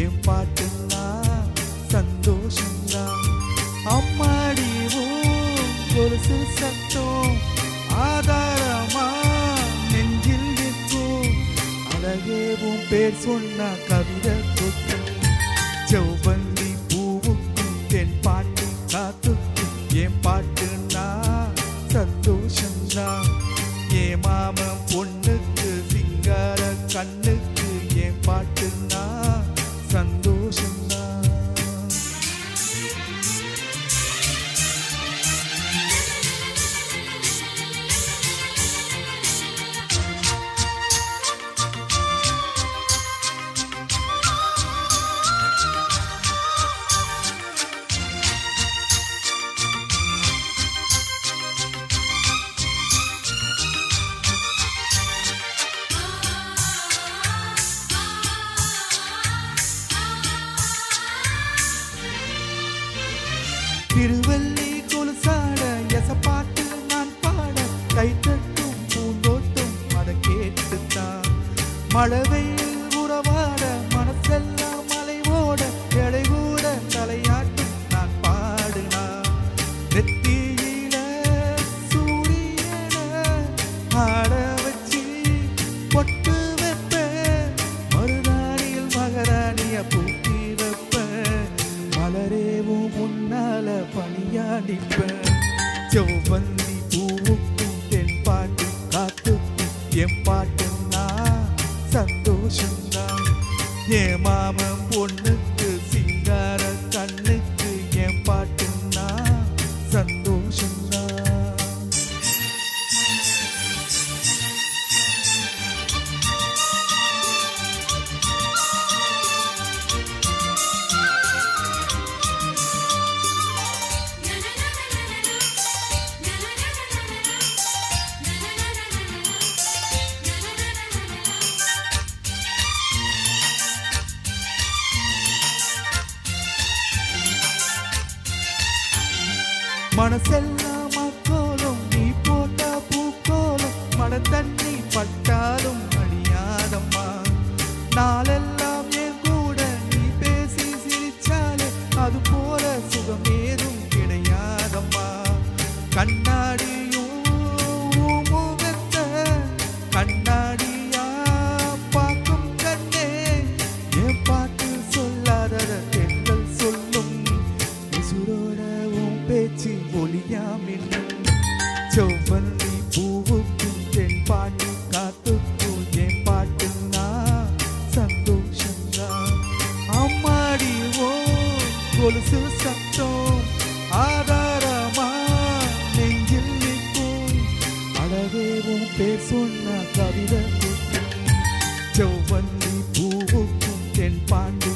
என் பாட்டுன்னா சந்தோஷம்தான். அம்மாடிவும் கொலுசு சத்தம் ஆதாரமா நெஞ்சில் நிற்கும். அழகேவும் பேர் சொன்ன கவிதை கொட்டும். செவ்வந்தி பூவுக்கும் தென் பாட்டு காத்துக்கும் என் பாட்டுன்னா சந்தோஷம்தான். என் மாமன் பொண்ணுக்கு சிங்கார கண்ணுக்கு என் பாட்டுன்னா சந்தோஷம்தான். திருவள்ளி கொலுசாட எசப்பாட்டு நான் பாட கைத்தட்டும் பூந்தோட்டம் அத கேட்டுத்தான். மழை வெயில் உறவாட மனசெல்லாம் மலைவோட எடை கூட தலையாட்டும் நான் பாடுனா. நெத்தியில சூரியன ஆட வச்சு பொட்டு வைப்பேன். மருதாணியில் மகராணிய பூட்டி வைப்பேன். மலரேவும் முன்னால பணியாடிப்பேன். செவ்வந்தி பூவுக்கும் தென் பாட்டு காத்துக்கும் என் பாட்டுன்னா சந்தோஷம்தான். என் மாமன் பொண்ணுக்கு சிங்கார கண்ணுக்கு என் பாட்டுன்னா சந்தோஷம்தான். மனசெல்லாம் அக்கோலம் நீ போட்ட பூக்கோலம் மழை தண்ணி பட்டாலும் அழியாதம்மா. நாளெல்லாம் என் கூட நீ பேசி சிரிச்சாலே அது போல சுகம் ஏதும் கிடையாதம்மா. கண்ணாடியும் முகத்தை கண்ணாடியா பார்க்கும் கண்ணே என் பாட்டு சொல்லாதத தென்றல் சொல்லும். சுரோடவும் பேச்சு ஒளியாமின்னும். செவ்வந்தி பூவுக்கும் தென் பாட்டு காத்துக்கும் என் பாட்டுன்னா சந்தோஷம்தான். அம்மாடிவோ கொலுசு சத்தம் ஆதாரமா நெஞ்சில் நிற்கும். அழகேவும் பேர் சொன்ன கவிதை கொட்டும். செவ்வந்தி பூவுக்கும் தென் பாட்டு